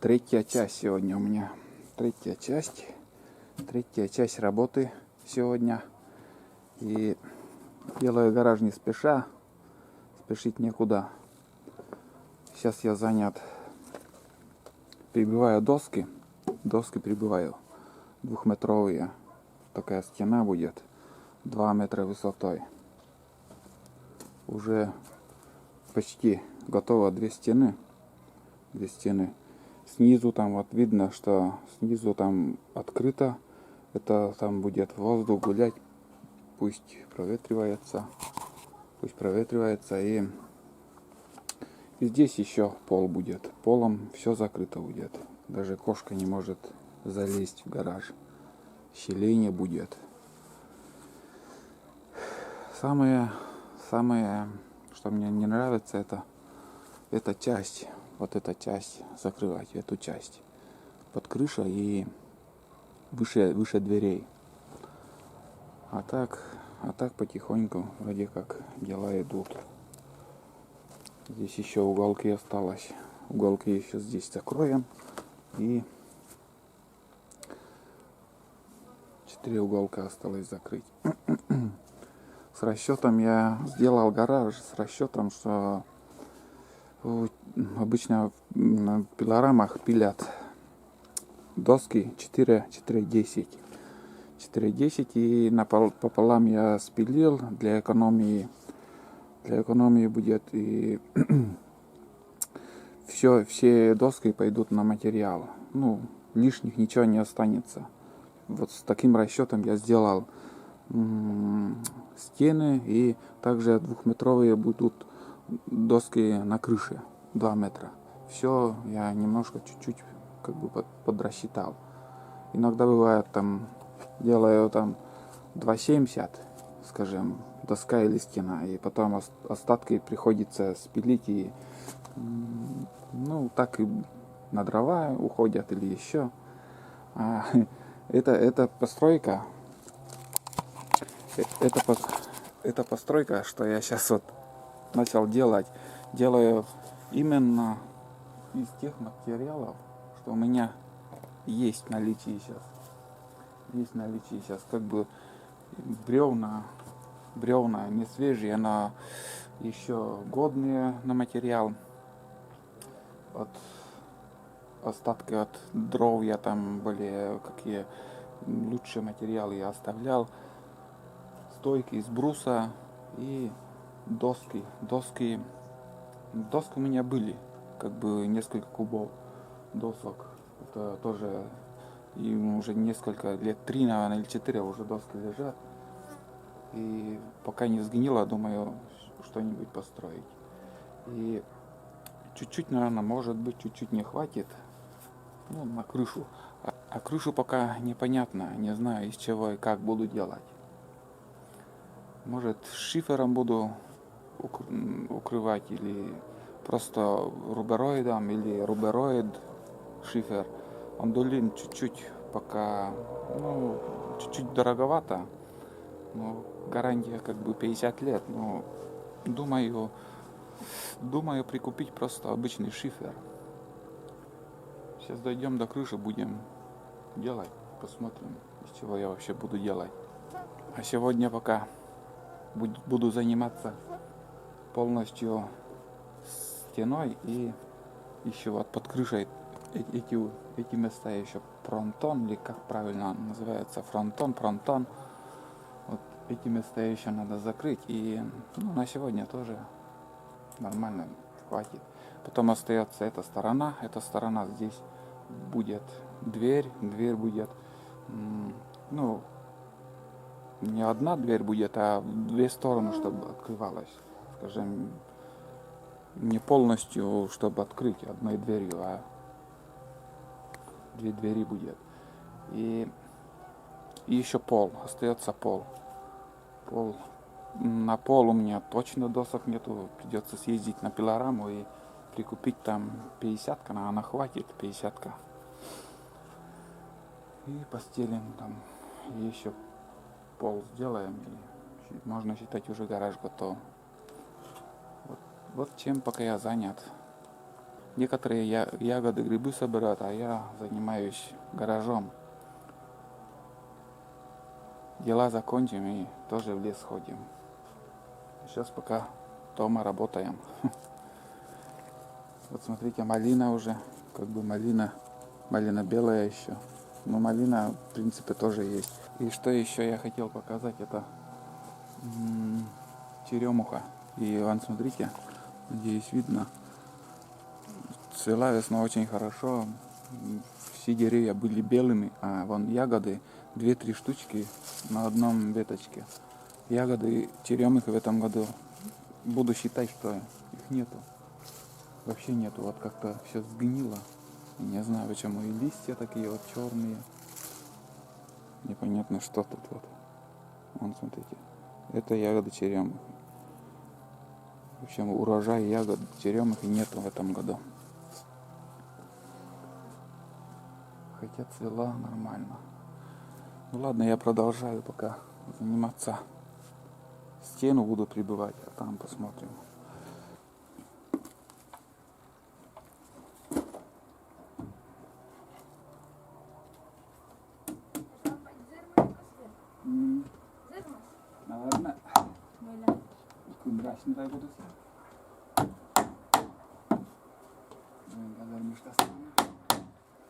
Третья часть сегодня у меня. Третья часть работы сегодня. И делаю гараж не спеша. Спешить некуда. Сейчас я занят. Прибиваю доски. Доски прибиваю. 2-метровые. Такая стена будет. 2 метра высотой. Уже почти готово 2 стены. 2 стены. Снизу там вот видно, что снизу там открыто. Это там будет воздух гулять. Пусть проветривается. И здесь еще пол будет. Полом все закрыто будет. Даже кошка не может залезть в гараж. Щелей не будет. Самое, что мне не нравится, это эта часть. Вот эта часть. Закрывать эту часть. Под крышей и выше дверей. А так потихоньку вроде как дела идут. Здесь еще уголки осталось. Уголки еще здесь закроем. И 4 уголка осталось закрыть. С расчетом я сделал гараж. С расчетом, что обычно на пилорамах пилят доски 4,10. 4,10 и пополам я спилил для экономии. Для экономии будет и все доски пойдут на материал. Лишних ничего не останется. Вот с таким расчетом я сделал стены, и также 2-метровые будут доски на крыше 2 метра. Все я немножко чуть-чуть как бы подрасчитал. Иногда бывает делаю 2,70, скажем, доска или стена, и потом остатки приходится спилить, и так и на дрова уходят или еще. Это постройка, это постройка, что я сейчас вот начал делаю именно из тех материалов, что у меня есть в наличии сейчас. Как бы бревна не свежие, но еще годные на материал. Вот остатки от дров я там были, какие лучшие материалы я оставлял. Стойки из бруса и доски. Доски у меня были, как бы несколько кубов досок. Это тоже и уже несколько лет, 3, наверное, или 4 уже доски лежат. И пока не сгнило, думаю, что-нибудь построить. И чуть-чуть, наверное, может быть, чуть-чуть не хватит на крышу. А крышу пока непонятно, не знаю, из чего и как буду делать. Может, шифером буду укрывать, или просто рубероидом, или рубероид шифер. Ондулин чуть-чуть пока, чуть-чуть дороговато. Гарантия как бы 50 лет. Думаю прикупить просто обычный шифер. Сейчас дойдем до крыши, будем делать. Посмотрим, из чего я вообще буду делать. А сегодня пока буду заниматься полностью стеной, и еще вот под крышей эти места еще фронтон, или как правильно называется, фронтон. Вот эти места еще надо закрыть, и на сегодня тоже нормально хватит. Потом остается эта сторона здесь будет дверь будет, не одна дверь будет, а в 2 стороны, чтобы открывалась, скажем, не полностью, чтобы открыть одной дверью, а 2 двери будет. И еще остается пол. На пол у меня точно досок нету, придется съездить на пилораму и прикупить там 50-ка, она хватит 50-ка. И постелим там, и еще пол сделаем, и можно считать, уже гараж готов. Вот чем пока я занят. Некоторые ягоды, грибы собирают, а я занимаюсь гаражом. Дела закончим и тоже в лес ходим. Сейчас пока дома работаем. Вот смотрите, малина уже, как бы малина белая еще. Но малина, в принципе, тоже есть. И что еще я хотел показать, это черемуха. И вон, смотрите, надеюсь, видно. Цвела весна очень хорошо. Все деревья были белыми, а вон ягоды 2-3 штучки на одном веточке. Ягоды черемухи в этом году, буду считать, что их нету. Вообще нету, вот как-то все сгнило. Не знаю почему. И листья такие вот черные. Непонятно, что тут вот. Вон, смотрите. Это ягоды черемухи. В общем, урожай ягод черемухи нету в этом году. Хотя цвела нормально. Ну ладно, я продолжаю пока заниматься. Стену буду прибывать, а там посмотрим. Наверное. Кундраш не дай буду.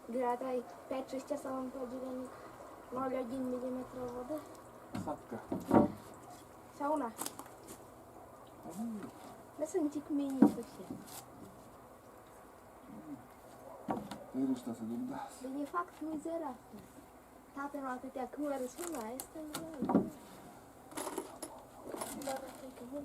Градай 5-6 часовом поділенник 0,1 мм води. Садка. Sauna. Lăsăm-ți cu mine să fie. Vedi что se duc, da. Dar de fapt nu-i zero asta. Tatăl meu atâtea când mă răspund la asta, nu. Dar asta e că bun.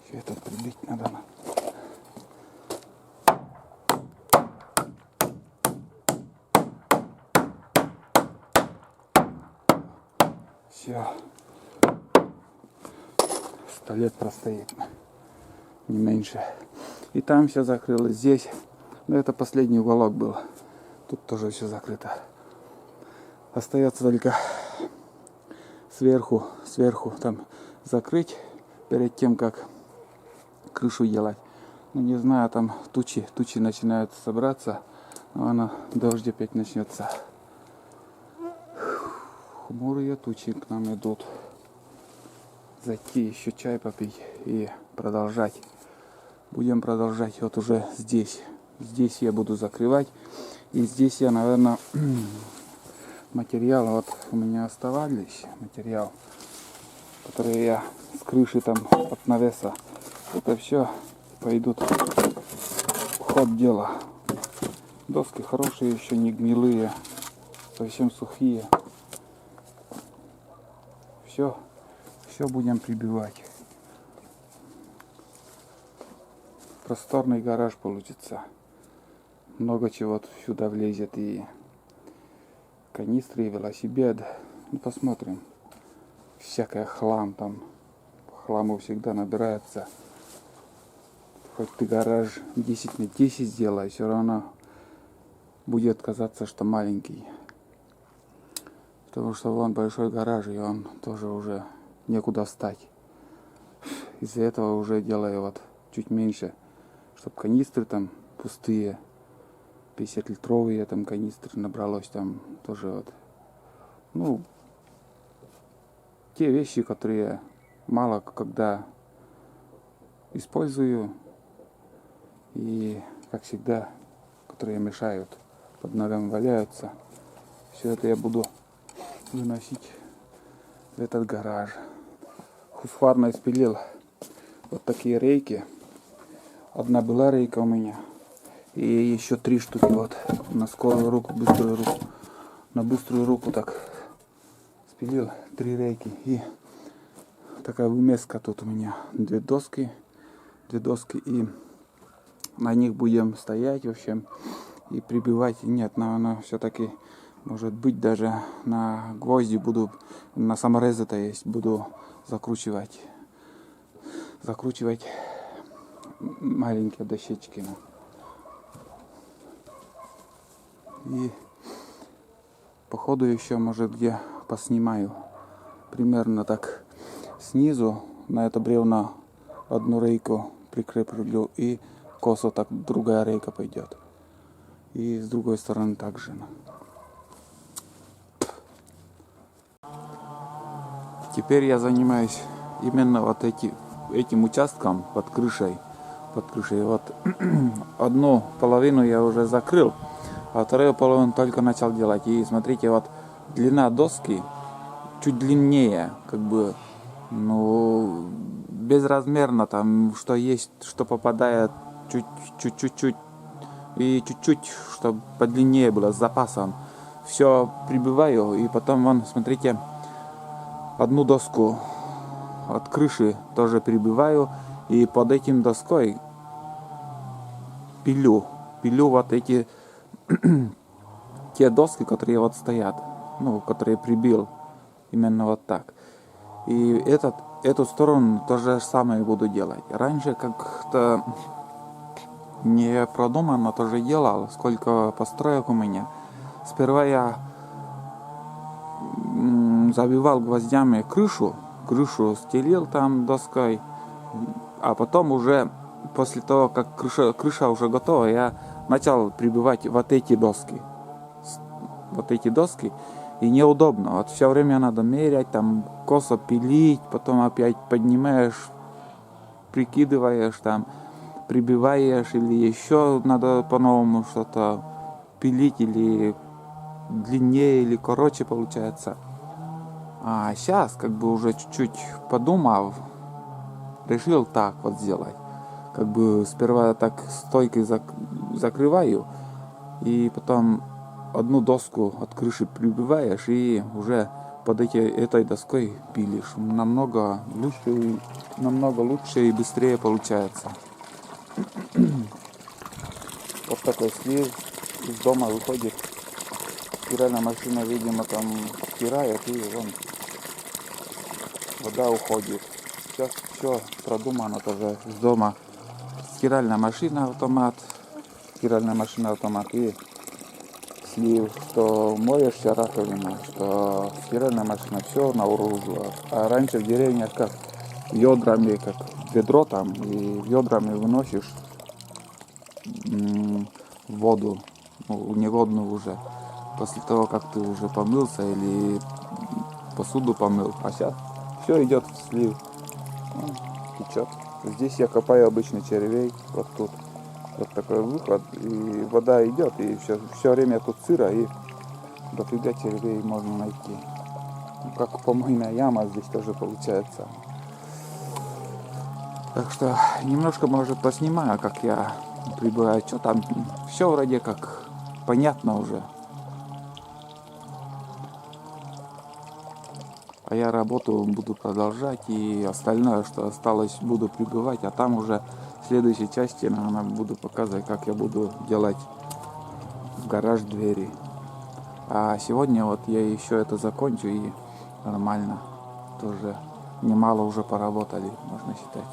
Еще этот прибить надо. Все. 100 лет простоит. Не меньше. И там все закрылось. Здесь. Но это последний уголок был. Тут тоже все закрыто. Остается только сверху там закрыть перед тем, как крышу делать. Ну не знаю, там тучи начинают собраться. Но дождь опять начнется. Хмурые тучи к нам идут. Зайти еще чай попить и продолжать. Будем продолжать вот уже здесь. Здесь я буду закрывать. И здесь я, наверное, материал вот у меня оставались. Материал, который я с крыши там от навеса. Это все пойдут в ход дела. Доски хорошие, еще не гнилые. Совсем сухие. Все будем прибивать. Просторный гараж получится. Много чего сюда влезет. И канистры, и велосипед. Ну, посмотрим. Всякое хлам там. Хламу всегда набирается. Хоть ты гараж 10 на 10 сделай, все равно будет казаться, что маленький. Потому что вон большой гараж, и он тоже уже некуда встать. Из-за этого уже делаю вот чуть меньше, чтобы канистры там пустые 50-литровые там канистры набралось там тоже вот. Ну, те вещи, которые мало когда использую и, как всегда, которые мешают, под ногами валяются. Все это я буду выносить в этот гараж. Хускварна испилил вот такие рейки. Одна была рейка у меня. И еще 3 штуки вот на скорую руку, быструю руку. На быструю руку так спилил 3 рейки. И такая вымеска тут у меня. 2 доски. И на них будем стоять, в общем, и прибивать. Нет, но все-таки, может быть, даже на гвозди буду, на саморезы-то есть, буду закручивать маленькие дощечки. И походу еще, может, где поснимаю. Примерно так снизу на это бревно одну рейку прикреплю, и косо так другая рейка пойдет. И с другой стороны также. Теперь я занимаюсь именно вот этим участком под крышей. Вот одну половину я уже закрыл, а вторую половину только начал делать. И смотрите, вот длина доски чуть длиннее, как бы, ну, безразмерно там, что есть, что попадает чуть-чуть, и чуть-чуть, чтобы подлиннее было, с запасом. Все прибиваю, и потом, вон, смотрите, одну доску от крыши тоже прибиваю, и под этим доской пилю вот эти те доски, которые вот стоят, ну, которые прибил, именно вот так. И эту сторону то же самое буду делать. Раньше как-то не продуманно тоже делал, сколько построек у меня. Сперва я забивал гвоздями крышу стелил там доской, а потом уже после того, как крыша уже готова, я начал прибивать вот эти доски, и неудобно. Вот все время надо мерять, там косо пилить, потом опять поднимаешь, прикидываешь, там прибиваешь, или еще надо по-новому что-то пилить, или длиннее, или короче получается. А сейчас, как бы уже чуть-чуть подумав, решил так вот сделать. Как бы сперва так стойкой закрываю, и потом одну доску от крыши прибиваешь, и уже под этой доской пилишь. Намного лучше и быстрее получается. Вот такой слив из дома выходит. Стиральная машина, видимо, там стирает, и вон вода уходит. Сейчас все продумано тоже из дома. Стиральная машина автомат и слив, что моешься раковина, что стиральная машина, все науружила. А раньше в деревнях как ведрами, как ведро там, и ведрами выносишь воду, ну, негодную уже, после того, как ты уже помылся или посуду помыл. А сейчас все идет в слив, течет. Здесь я копаю обычно червей, вот тут. Вот такой выход, и вода идет, и все время тут сыро, и дофига червей можно найти. Как помойная яма здесь тоже получается. Так что немножко, может, поснимаю, как я прибываю, что там. Все вроде как понятно уже. А я работу буду продолжать, и остальное, что осталось, буду прибывать, а там уже в следующей части, наверное, буду показывать, как я буду делать в гараж двери. А сегодня вот я еще это закончу, и нормально. Тоже немало уже поработали, можно считать.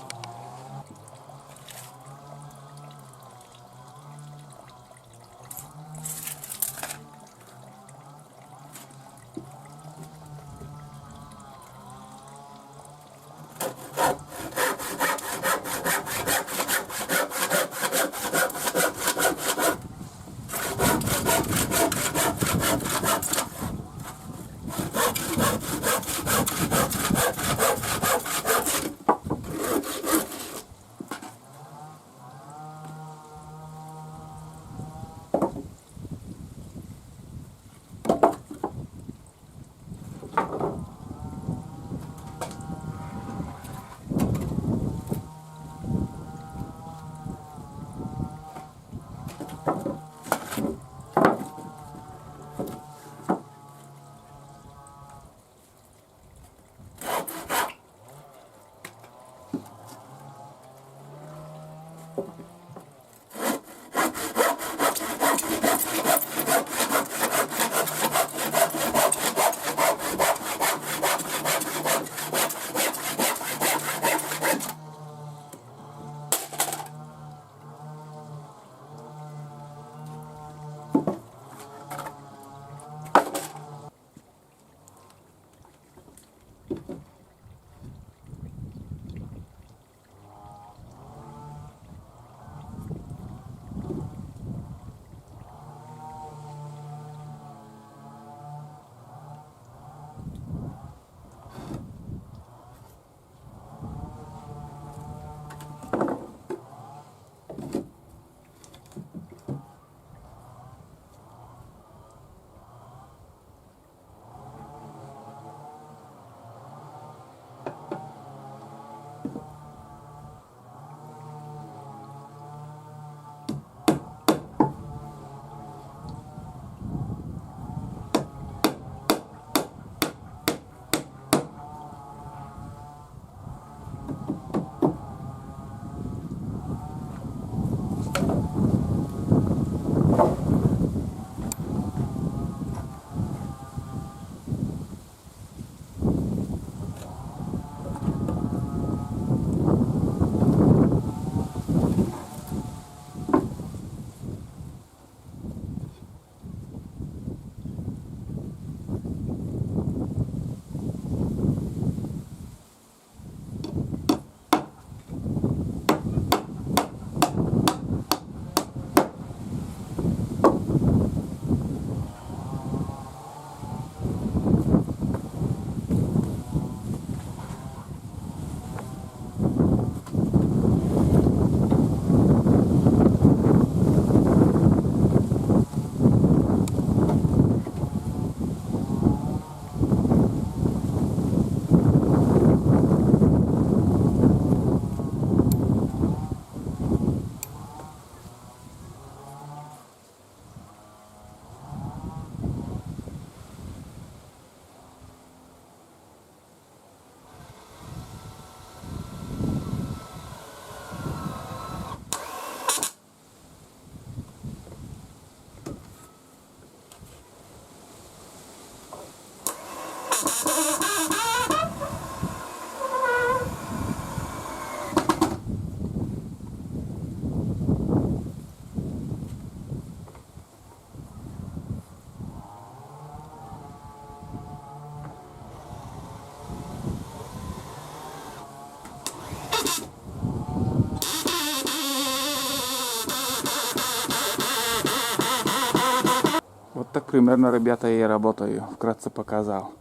Вот так примерно, ребята, я работаю. Вкратце показал.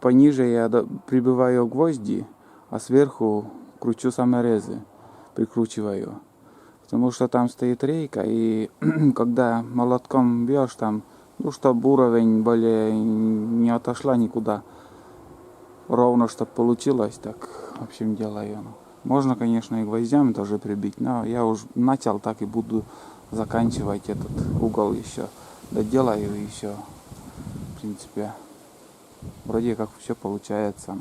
Пониже я прибиваю гвозди, а сверху кручу саморезы, прикручиваю. Потому что там стоит рейка, и когда молотком бьешь там, ну, чтобы уровень более не отошла никуда, ровно, чтобы получилось, так, в общем, делаю. Можно, конечно, и гвоздями тоже прибить, но я уже начал, так и буду заканчивать этот угол еще. Доделаю еще, в принципе, вроде как все получается.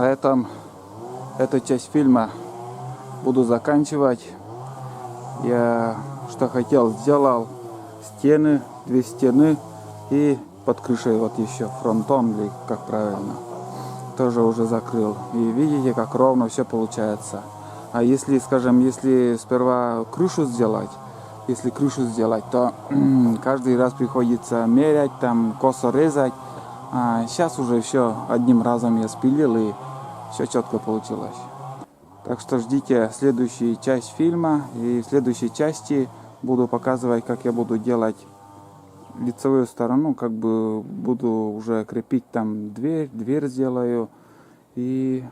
на этом эту часть фильма буду заканчивать. Я что хотел, сделал стены, 2 стены и под крышей вот еще фронтон, или как правильно, тоже уже закрыл. И видите, как ровно все получается. А если, скажем, если сперва крышу сделать, то каждый раз приходится мерять, там косо резать. А сейчас уже все одним разом я спилил, и все четко получилось. Так что ждите следующую часть фильма, и в следующей части буду показывать, как я буду делать лицевую сторону, как бы буду уже крепить там дверь сделаю, и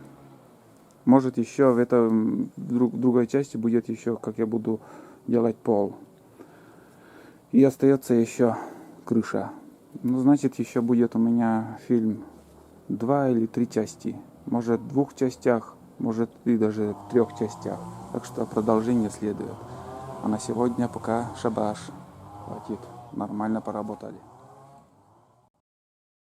может еще в этом другой части будет еще, как я буду делать пол. И остается еще крыша. Ну, значит, еще будет у меня фильм 2 или 3 части. Может, в 2 частях, может и даже в 3 частях. Так что продолжение следует. А на сегодня пока шабаш. Хватит. Нормально поработали.